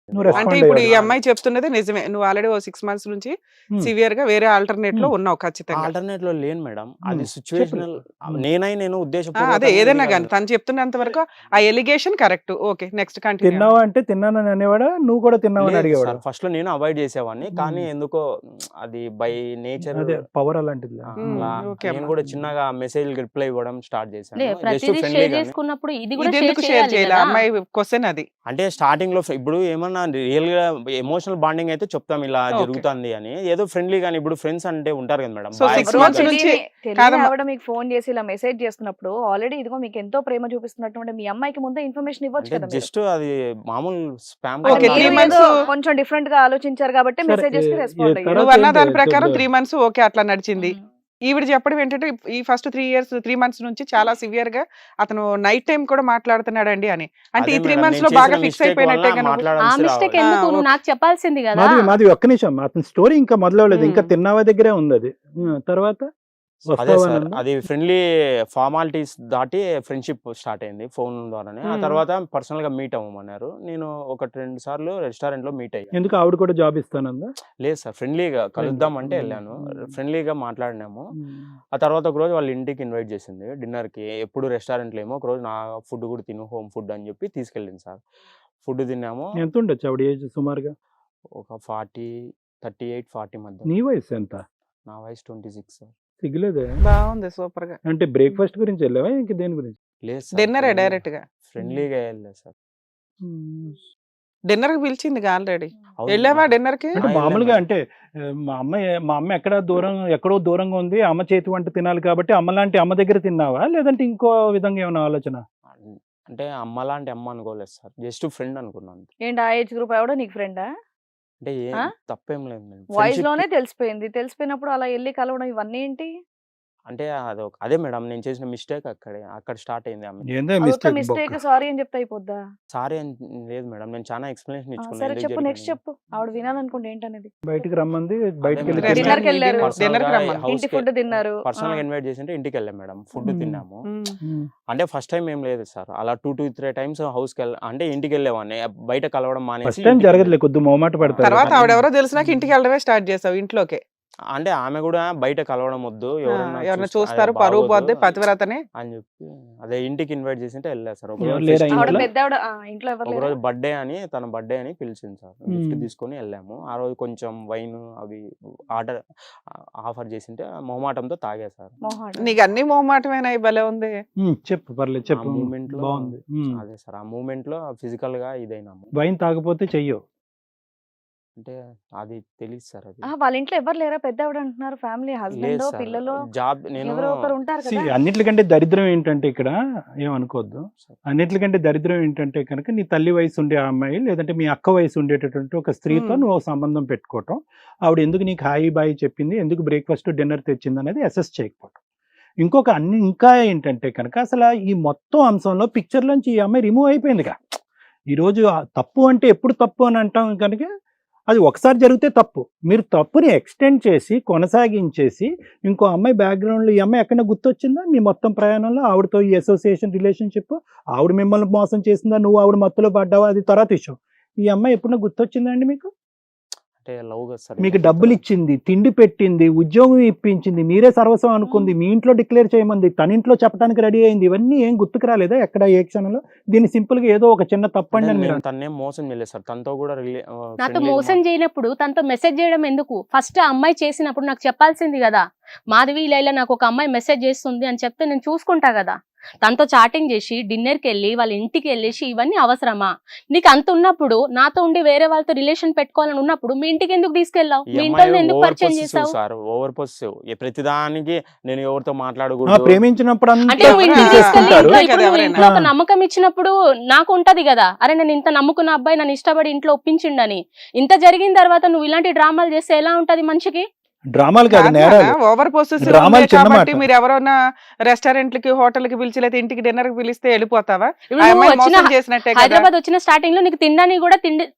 నువ్వు అంటే రెస్పాండ్ ఇప్పుడు ఈ అయ్యావు. అమ్మాయి చెప్తున్నది నిజమే. నువ్వు ఆల్రెడీ ఓ 6 మంత్స్ నుంచి హ్మ్. సివియర్ గా వేరే ఆల్టర్నేట్ లో హ్మ్. ఉన్నావు ఖచ్చితంగా. ఆల్టర్‌నేట్‌లో లేను మేడం. అది హ్మ్. సిట్యుయేషనల్ హ్మ్. నేను అదే ఉద్దేశపూర్వకంగా ఇది ఏదైనా కాదు గాని తను చెప్తున్నంత వరకు ఆ allegation correct. Okay. Next continue అవ్వండి. తిన్నావా అంటే తిన్నానని అనేవాడా? నువ్వు కూడా తిన్నావని లేదు అడిగేవాడా? సార్. ఫస్ట్‌లో నేను అవాయిడ్ చేసేవాడిని. కానీ హ్మ్. ఎందుకో అది బై నేచర్ అదే పవర్ అలాంటిదిలే. అలా ఓకే నేను అమ్మా. కూడా చిన్నగా మెసేజ్‌లకి రిప్లై ఇవ్వడం స్టార్ట్ లే చేశాను. జస్ట్ ప్రతిదీ షేర్ ఫ్రెండ్లీగానే. చేసుకున్నప్పుడు ఇది కూడా ఇది షేర్ ఎందుకు షేర్ చేయాలి చేయాలి? కదా. అమ్మాయి క్వశ్చన్ అది. అంటే స్టార్టింగ్‌లో ఇప్పుడు ఏమన్నా రియల్‌గా ఎమోషనల్ బాండింగ్ అయితే చెప్తాం ఇలా ఓకే. జరుగుతుంది అని. ఏదో ఫ్రెండ్లీగాని ఇప్పుడు ఫ్రెండ్స్ అంటే ఉంటారు కదా మేడం. సో బాగా 6 ఎవరో months ఎక్స్‌పీరియన్స్ నుంచి తెలియని కాదమ్మా. ఆవిడ మీకు ఫోన్ చేసి ఇలా మెసేజ్ చేస్తున్నప్పుడు ఆల్రెడీ ఇదిగో మీకు ఎంతో ప్రేమ చూపిస్తున్నట్టు ఉంటే మీ అమ్మాయికి ముందే ఇన్ఫర్మేషన్ ఇవ్వచ్చు అంటే కదా మీరు. జస్ట్ అది మామూలు స్పామ్ అంటే ఓకే, కాల్ 3 మీరు months ఏదో కొంచెం డిఫరెంట్ గా ఆలోచించారు కాబట్టి సరే, మెసేజెస్ కి రెస్పాండ్ అయ్యారు. తర్వాత నువ్వు అన్న ఏంటి? దాని ప్రకారం పెద్ద 3 మంత్స్ ఓకే అట్లా నడిచింది. ఈవిడ చెప్పడం ఏంటంటే ఈ ఫస్ట్ 3 months నుంచి చాలా సివియర్ గా అతను నైట్ టైం కూడా మాట్లాడుతున్నాడండి అని. అంటే అదే ఈ 3 మేడం, months నేను లో బాగా చేసిన ఫిక్స్ mistake అయిపోయినట్టే వల్ల నువ్వు. ఆ మాట్లాడాల్సి మిస్టేక్ రావాలి. ఎందుకు ఓకే. నువ్వు నాకు చెప్పాల్సింది కదా. మాది ఒక్క నిమిషం. అతని స్టోరీ ఇంకా మొదలవలేదు. ఇంకా హ్మ్. తిన్నావా దగ్గరే ఉంది అది. తర్వాత అదే వస్తావా సార్. అనందా? అది ఫ్రెండ్లీ ఫార్మాలిటీస్ దాటి ఫ్రెండ్‌షిప్ స్టార్ట్ అయింది ఫోన్ ద్వారానే. ఆ హ్మ్. తర్వాత పర్సనల్‌గా మీట్ అవ్వమన్నారు. నేను 2 సార్లు రెస్టారెంట్‌లో మీట్ అయ్యాను. ఎందుకు ఆవిడ కూడా జాబ్ ఇస్తానందా? లేదు సార్, ఫ్రెండ్లీగా కలుద్దాం అంటే హ్మ్. వెళ్ళాను. హ్మ్. ఫ్రెండ్లీగా మాట్లాడినాము. హ్మ్. ఆ తర్వాత ఒక రోజు వాళ్ళ ఇంటికి ఇన్వైట్ చేసింది డిన్నర్‌కి. ఎప్పుడు రెస్టారెంట్‌లో ఏమో ఒకరోజు నా ఫుడ్ కూడా తిను, హోమ్ ఫుడ్ అని చెప్పి తీసుకెళ్ళింది సార్. ఫుడ్ తిన్నాము. ఎంత ఉండొచ్చు ఆవిడ ఏజ్ సుమారుగా? ఒక 38, 40 మధ్య. నీ వయసు ఎంత? నా వయసు 26 సార్. సిగ్గులేదే? బాగుంది సూపర్ గా. అంటే బ్రేక్‌ఫాస్ట్ గురించి వెళ్ళావా? ఇంక దేని గురించి? లేదు సార్. డిన్నరే డైరెక్ట్ గా. ఫ్రెండ్లీగా వెళ్ళలేదు సార్. డిన్నర్ కి పిలిచింది ఆల్రెడీ. అవును వెళ్ళావా మేడం. డిన్నర్ కి? అంటే వెళ్ళాను మామూలుగా మేడం. అంటే మా అమ్మ ఎక్కడో దూరంగా ఉంది. అమ్మ చేతి వంట తినాలి కాబట్టి అమ్మలాంటి అమ్మ దగ్గర తిన్నావా? లేదంటే ఇంకో విధంగా ఏమైనా ఆలోచన? అంటే అమ్మలాంటి అమ్మ అనుకోలేదు సార్. జస్ట్ ఫ్రెండ్ అనుకున్నాను. ఏంటి ఆ ఏజ్ గ్రూప్ ఆవిడ నీకు ఫ్రెండా? అంటే ఆ? తప్పేం లేదు మేడం. వాయిస్ ఫ్రెండ్‌షిప్ లోనే తెలిసిపోయింది. తెలిసిపోయినప్పుడు అలా వెళ్ళి కలవడం ఇవన్నీ ఏంటి? అంటే అదే మేడం, నేను చేసిన మిస్టేక్ అక్కడ స్టార్ట్ అయింది ఆమె. ఏందో అదొక మిస్టేక్ మిస్టేక్ బొక్క. సారీ అని చెప్తే అయిపోద్దా? సారీ అని లేదు మేడం. నేను చాలా ఎక్స్‌ప్లనేషన్ ఇచ్చుకున్నా సరే ఎందుకు చెప్పు, నెక్స్ట్ జరిగిందని. చెప్పు. ఆవిడ వినాలనుకుంటే ఏంటనేది. బయటికి రమ్మంది. అదే బయటికెళ్ళి మేడం. తిన్నావా? డిన్నర్‌కి వెళ్ళారు. డిన్నర్ కి పర్సనల్‌గా రమ్మను. ఇంటి హౌస్‌కి ఫుడ్ తిన్నారు. పర్సనల్‌గా ఇన్వైట్ చేసింటే ఇంటికి వెళ్ళాం మేడం. ఫుడ్ హ్మ్. తిన్నాము. హ్మ్. అంటే ఫస్ట్ టైం ఏం లేదు సార్. అలా 2-3 టైమ్స్ అంటే ఇంటికి వెళ్ళేవాడిని. బయట కలవడం మానేసి ఫస్ట్ టైం ఇంటికి జరగదులే, కొద్ది మొహమాట పడతారు తర్వాత కదా. ఆవిడెవరో తెలిసినాక ఇంటికి వెళ్ళడమే స్టార్ట్ చేసావు ఇంట్లోకే. అంటే ఆమె కూడా బయట కలవడం వద్దు, ఎవరన్నా ఎవరన్నా చూస్తే చూస్తారు, అది పరువు బాగోదు పోద్ది, పతివ్రతని. అని చెప్పి అదే ఇంటికి ఇన్వైట్ చేసింటే వెళ్ళా సార్. ఎవరు ఒకరోజు లేరా ఆవిడ ఇంట్లో? పెద్దావిడ ఇంట్లో ఎవరు లేరా? ఒకరోజు తన బర్త్డే అని పిలిచింది సార్. గిఫ్ట్ హ్మ్. తీసుకొని వెళ్ళాము. ఆ రోజు కొంచెం వైన్ అవి ఆఫర్ చేసింటే మొహమాటంతో తాగా సార్. మొహాట. నీకు అన్ని మొహమాటమేనా? భలే ఉంది. చెప్పు పర్లేదు ఆ చెప్పు. మూమెంట్ లో బాగుంది. అదే సార్, ఆ మూమెంట్ లో ఫిజికల్ గా ఇదైనాము. వైన్ తాగపోతే చెయ్యవు. అంటే అది తెలియదు సార్. అది వాళ్ళ ఇంట్లో ఎవరు లేరా? పెద్దావిడ అంటున్నారు. ఫ్యామిలీ లేదు హస్బెండ్ సార్. పిల్లలు జాబ్ నేను ఎవరో ఒకరు ఉంటారు See, కదా. అన్నిటికంటే దరిద్రం ఏంటంటే ఇక్కడ ఏమనుకోవద్దు. అన్నిటికంటే దరిద్రం ఏంటంటే కనుక నీ తల్లి వయసు ఉండే ఆ అమ్మాయి లేదంటే మీ అక్క వయసు ఉండేటటువంటి ఒక స్త్రీతో మ్మ్. నువ్వు సంబంధం పెట్టుకోవటం, ఆవిడ ఎందుకు నీకు హాయి బాయి చెప్పింది, ఎందుకు బ్రేక్ఫాస్ట్ డిన్నర్ తెచ్చింది అనేది అసెస్ చేయకపోవటం. ఇంకా ఏంటంటే కనుక అసలు ఈ మొత్తం అంశంలో పిక్చర్లోంచి ఈ అమ్మాయి రిమూవ్ అయిపోయిందిగా. ఈరోజు తప్పు అంటే ఎప్పుడు తప్పు అని అంటాం కనుక అది ఒకసారి జరిగితే తప్పు. మీరు తప్పుని ఎక్స్టెండ్ చేసి కొనసాగించేసి ఇంకో అమ్మాయి బ్యాక్గ్రౌండ్లో ఈ అమ్మాయి ఎక్కడైనా గుర్తొచ్చిందా మీ మొత్తం ప్రయాణంలో? ఆవిడతో ఈ అసోసియేషన్ రిలేషన్షిప్, ఆవిడ మిమ్మల్ని మోసం చేసిందా, నువ్వు ఆవిడ మత్తులో పడ్డావా, అది తర్వాత విషయం. ఈ అమ్మాయి ఎప్పుడైనా గుర్తొచ్చిందా అండి మీకు? అంటే లవ్ కదా సార్. మీకు డబ్బులు ఇచ్చింది, తిండి పెట్టింది, ఉద్యోగం ఇప్పించింది, మీరే సర్వస్వం అనుకుంది, మీ ఇంట్లో డిక్లేర్ చేయమంది, తన ఇంట్లో చెప్పడానికి రెడీ అయింది, ఇవన్నీ ఏం గుర్తుకు రాలేదా ఎక్కడ ఏ క్షణంలో? దీన్ని సింపుల్గా ఏదో ఒక చిన్న తప్పండి అని మీరు తన్నేం మోసం చేయలేదు సార్. తనతో కూడా నాతో మోసం చేయనప్పుడు తనతో మెసేజ్ చేయడం ఎందుకు? ఫస్ట్ ఆ అమ్మాయి చేసినప్పుడు నాకు చెప్పాల్సింది కదా. మాధవి లైలా నాకు ఒక అమ్మాయి మెసేజ్ చేస్తుంది అని చెప్తే నేను చూసుకుంటా కదా. తనతో చాటింగ్ చేసి డిన్నర్కి వెళ్ళి వాళ్ళ ఇంటికి వెళ్ళేసి ఇవన్నీ అవసరమా? నీకు అంత ఉన్నప్పుడు నాతో ఉండి వేరే వాళ్ళతో రిలేషన్ పెట్టుకోవాలని ఉన్నప్పుడు మీ ఇంటికి ఎందుకు తీసుకెళ్ళావు? మీ ఇంట్లో ఎందుకు పరిచయం చేసావు? Sir over possessive. ప్రతిదానికి నేను ఎవరితో మాట్లాడకూడదు. ప్రేమించినప్పుడు అంటే నువ్వు ఇంటికి తీసుకెళ్ళి తీసుకుంటారు. ఇప్పుడు నువ్వు ఇంట్లో ఒక నమ్మకం ఇచ్చినప్పుడు నాకు ఉంటది కదా, అరే నేను ఇంత నమ్ముకున్న అబ్బాయి నన్ను ఇష్టపడి ఇంట్లో ఒప్పించిండని. ఇంత జరిగిన తర్వాత నువ్వు ఇలాంటి డ్రామాలు చేస్తే ఎలా ఉంటది మనిషికి? డ్రామాలు కాదు, నేరాలు. ఓవర్ పొసెసివ్ డ్రామాలు చిన్న కాబట్టి మాట. మీరు ఎవరైనా రెస్టారెంట్లకి హోటల్కి పిలిచి లేదా ఇంటికి డిన్నర్ కి పిలిస్తే వెళ్ళిపోతావా? ఇప్పుడు ఆ నువ్వు అమ్మాయి వచ్చిన మోసం చేసినట్టే కదా. హైదరాబాద్ వచ్చిన స్టార్టింగ్ లో నీకు తినడానికి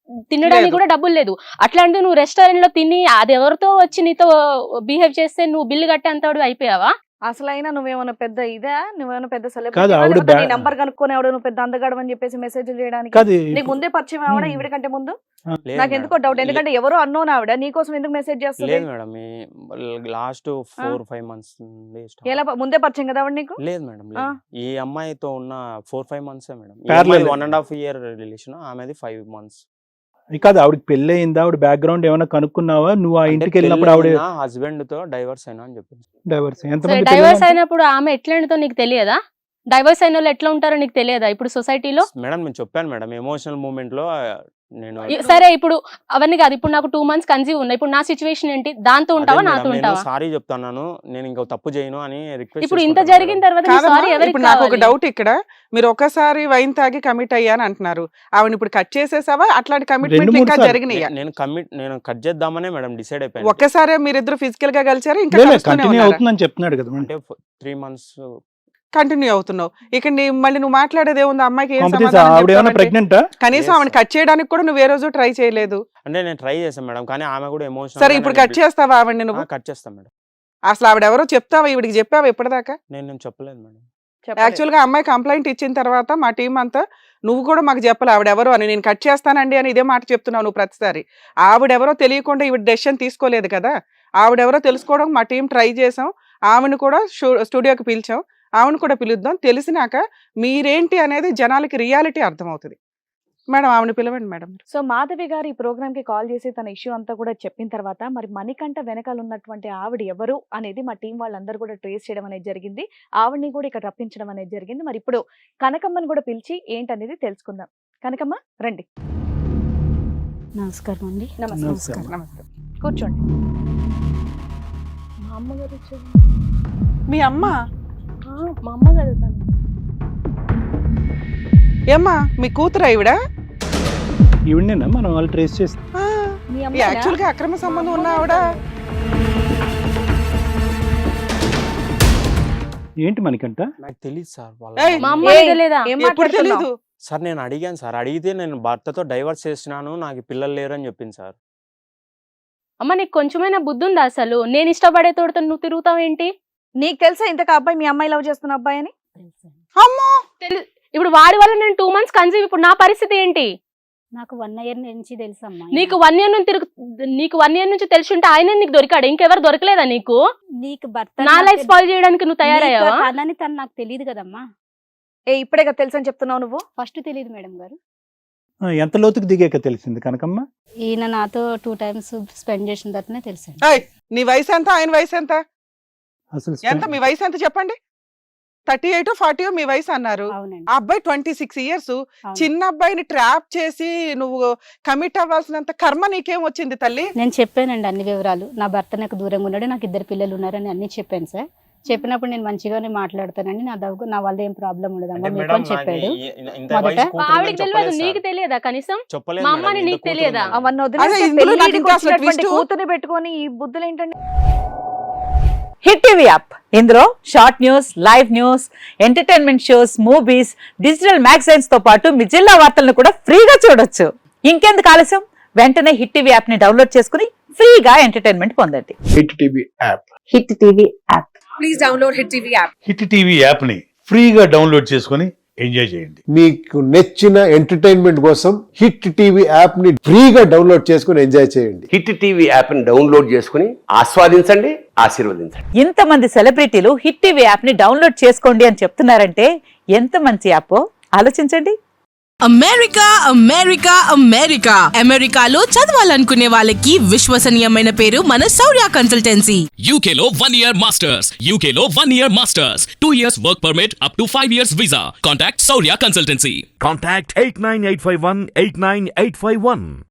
లేదు. కూడా డబ్బులు లేదు. అట్లాంటి నువ్వు రెస్టారెంట్ లో తిని అది ఎవరితో వచ్చి నీతో బిహేవ్ చేస్తే నువ్వు బిల్లు కట్టేంత అయిపోయావా? అసలైనా నువ్వేమైనా పెద్ద నువ్వేమైనా పెద్ద కాదు, ఆవిడ సెలబ్రిటీ నీ నంబర్ కనుక్కొని ఆవిడ నువ్వు పెద్ద అందగాడు అని చెప్పేసి మెసేజ్ చేయడానికి కాదు నీకు ముందే పరిచయం ఆవిడ Hmm. ఈవిడ కంటే ముందు లేదు నాకు ఎందుకో డౌట్, మేడం. ఎందుకంటే ఎవరో అన్నోన్ ఆవిడ నీకోసం ఎందుకు మెసేజ్ చేస్తుంది? లేదు మేడం, ఈ లాస్ట్ 4-5 months నుండి start. ఎలా ముందే పరిచయం కదా ఆవిడ నీకు? లేదు మేడం, ఆ. లేదు. ఈ అమ్మాయితో ఉన్న 4-5 months madam. Parallel. 1.5 year relation, ఆమెది 5 months. కాదు, ఆవిడకి పెళ్ళి అయిందా, ఆవిడ బ్యాక్గ్రౌండ్ ఏమైనా కనుక్కున్నావా నువ్వు ఆ అంటే ఇంటికి వెళ్ళినప్పుడు? ఆవిడ హస్బెండ్ తో డైవర్స్ అయినా అని చెప్పింది. డైవర్స్ సరే, ఎంతమంది డైవర్స్ పిల్లలు? అయినప్పుడు ఆమె ఎట్లా నీకు తెలియదా? డైవర్స్ అయిన వాళ్ళు ఎట్లా ఉంటారో నీకు తెలియదా ఇప్పుడు సొసైటీలో? మేడం నేను చెప్పాను మేడం, ఎమోషనల్ మూమెంట్ లో నేను సరే, ఇప్పుడు అవన్నీ కాదు, ఇప్పుడు నాకు 2 months కన్సీవ్ ఉన్నా, ఇప్పుడు నా సిచ్యువేషన్ ఏంటి? దాంతో ఉంటావా నాతో ఉంటావా? సారీ చెప్తాను, నేను ఇంకా తప్పు చేయను అని రిక్వెస్ట్. ఇప్పుడు ఇంత జరిగిన తర్వాత కాదమ్మా, సారీ ఎవరికి ఇప్పుడు నాకు ఒక కావాలి? డౌట్ ఇక్కడ. మీరు ఒకసారి వైన్ తాగి కమిట్ అయ్యాను అంటున్నారు, ఆవిడ ఇప్పుడు కట్ చేసేసావా? అట్లాంటి కమిట్మెంట్ 2-3 ఇంకా సార్లు. జరిగినాయా? నేను కట్ చేద్దామనే మేడం డిసైడ్ అయిపోయాను. ఒక్కసారి మీరిద్దరు ఫిజికల్ గా కలిసారు, ఇంకా కలుస్తూనే కంటిన్యూ ఉన్నారా? అవుతుందని చెప్తున్నాడు కదా. అంటే 3 months. కంటిన్యూ అవుతున్నావు. ఇక్కడ మళ్ళీ నువ్వు మాట్లాడేది ఏముంది? అమ్మాయికి ఏం కాంపిటీస్ సమాధానం ఆవిడ ఏమైనా చెప్తావంటే? ప్రెగ్నెంటా? కనీసం Yes, ఆవిడ sir. కట్ చేయడానికి కూడా నువ్వు ఏ రోజు ట్రై చేయలేదు. అంటే నేను ట్రై చేశాను మేడం, కానీ ఆమె కూడా ఎమోషన్. సరే, ఇప్పుడు కట్ చేస్తావా ఆవిడని నువ్వు? కట్ చేస్తాను మేడం. అసలు ఆవిడ ఎవరో చెప్తావా? ఈవిడికి చెప్పావా ఇప్పటిదాకా? నేను చెప్పలేదు మేడం. యాక్చువల్ గా అమ్మాయి కంప్లైంట్ ఇచ్చిన తర్వాత మా టీం అంతా నువ్వు కూడా మాకు చెప్పాలి ఆవిడెవరో అని. నేను కట్ చేస్తానండి అని ఇదే మాట చెప్తున్నావు నువ్వు ప్రతిసారి. ఆవిడెవరో తెలియకుండా ఈవిడ డెసిషన్ తీసుకోలేదు కదా. ఆవిడెవరో తెలుసుకోవడం మా టీం ట్రై చేసాం. ఆమెను కూడా స్టూడియోకి పిలిచాం, ఆమెను కూడా పిలుద్దాం. తెలిసినాక మీరేంటి అనేది జనాలకి రియాలిటీ అర్థమవుతుంది. మేడం ఆవిడ పిలవండి మేడం. సో మాధవి గారు ఈ ప్రోగ్రామ్ కి కాల్ చేసి తన ఇష్యూ అంతా కూడా చెప్పిన తర్వాత మరి మణికంఠ వెనకాల ఉన్నటువంటి ఆవిడ ఎవరు అనేది మా టీం వాళ్ళందరూ కూడా ట్రేస్ చేయడం అనేది జరిగింది. ఆవిడని కూడా ఇక్కడ రప్పించడం అనేది జరిగింది. మరి ఇప్పుడు కనకమ్మని కూడా పిలిచి ఏంటనేది తెలుసుకుందాం. కనకమ్మ రండి. నమస్కారం అండి. నమస్తే. నమస్కారం. నమస్తే. కూర్చోండి. మా అమ్మగారు వచ్చారు. మీ అమ్మ మా అమ్మగారు తను. ఏమ్మా మీ కూతురు ఈవిడ? ఈవిడనేనా మనం వాళ్ళు ట్రేస్ చేసి? మీ యాక్చువల్ గా అక్రమ సంబంధం ఉన్న ఆవిడ. ఏంటి మనకంట? నాకు తెలియదు సార్ వాళ్ళ. ఏయ్, మా అమ్మ ఏయ్, తెలియదా? ఏం ఎప్పుడు మాట్లాడుతున్నావు? తెలీదు? సార్ నేను అడిగాను సార్, అడిగితే నేను భర్తతో డైవర్స్ చేసినాను, నాకు పిల్లలు లేరు అని చెప్పింది సార్. అమ్మ నీకు కొంచెమైనా బుద్ధి ఉందా అసలు? నేను ఇష్టపడే తోడుతో నువ్వు తిరుగుతావేంటి? నీకు తెలుసా ఇంతకు అబ్బాయి మీ అమ్మాయి లవ్ చేస్తున్న అబ్బాయి అని? అమ్మో, ఇప్పుడు వాడి వల్ల నేను 2 months కన్సీవ్, ఇప్పుడు నా పరిస్థితి ఏంటి? నాకు 1 year నుంచి తెలుసమ్మా. నీకు 1 year నీకు 1 year నుంచి తెలిసి ఉంటే ఆయన నీకు దొరికాడు, ఇంకెవరు దొరకలేదా నీకు? నీకు భర్త నా లైఫ్ స్పాయిల్ చేయడానికి నువ్వు తయారయ్యావా? అదని తను నాకు తెలియదు కదమ్మా. ఇప్పుడే కదా తెలుసు అని చెప్తున్నావు నువ్వు. ఫస్ట్ తెలియదు మేడం గారు. ఎంత లోతుకు దిగాక తెలిసింది కనకమ్మ? ఈయన నాతో 2 times స్పెండ్ చేసిన తర్వాతనే తెలిసింది. ఏయ్, నీ వయసు ఎంత, ఆయన వయసు ఎంత? అసలు ఎంత మీ వయసు ఎంత చెప్పండి? 38 40 మీ వయసు అన్నారు. అవునండి. ఆ అబ్బాయి 26 years. అవును. చిన్న అబ్బాయిని ట్రాప్ చేసి నువ్వు కమిట్ అవ్వాల్సినంత కర్మ నీకేం వచ్చింది తల్లి? నేను చెప్పానండి అన్ని వివరాలు. నా భర్త నాకు దూరంగా ఉన్నాడు, నాకు 2 పిల్లలు ఉన్నారని అన్ని చెప్పాను సార్. చెప్పినప్పుడు నేను మంచిగానే మాట్లాడతానండి, నా వల్ల ఏం ప్రాబ్లం ఉండదమ్మా మీకు అని చెప్పాడు. ఆవిడకి తెలియదు, నీకు తెలియదా కనీసం? మా అమ్మని నీకు తెలియదా? అవన్నీ అదే వదిలేస్తే ఇందులో పెళ్లి నాకు నాటికి ఇంకా అసలు వచ్చినటువంటి twist- కూతుర్ని పెట్టుకొని ఈ బుద్ధులు ఏంటండి? హిట్ టీవీ యాప్ ఇందులో short news, live news, entertainment shows, movies, digital magazines తో పాటు మీ జిల్లా వార్తలను కూడా ఫ్రీగా చూడొచ్చు. ఇంకెందుకు ఆలస్యం, వెంటనే హిట్ టీవీ యాప్ ని డౌన్లోడ్ చేసుకుని ఫ్రీగా ఎంటర్టైన్మెంట్ పొందండి. Hit TV app. Hit TV app. Hit TV app ని ఫ్రీగా డౌన్లోడ్ చేసుకొని ఎంజాయ్ చేయండి. మీకు నచ్చిన ఎంటర్టైన్మెంట్ కోసం హిట్ టీవీ యాప్ ని ఫ్రీగా డౌన్లోడ్ చేసుకుని ఎంజాయ్ చేయండి. హిట్ టీవీ యాప్ ని డౌన్లోడ్ చేసుకుని ఆస్వాదించండి, ఆశీర్వదించండి. ఇంతమంది సెలబ్రిటీలు హిట్ టీవీ యాప్ ని డౌన్లోడ్ చేసుకోండి అని చెప్తున్నారంటే ఎంత మంచి యాప్ ఆలోచించండి. అమెరికా అమెరికా అమెరికా అమెరికాలో చదవాలనుకునే వాళ్ళకి విశ్వసనీయమైన పేరు మన శౌర్య కన్సల్టెన్సీ. UK లో 1 year masters. UK లో 1 year masters. 2 years work permit up to 5 years visa. Contact Saurya Consultancy. Contact 89851 89851.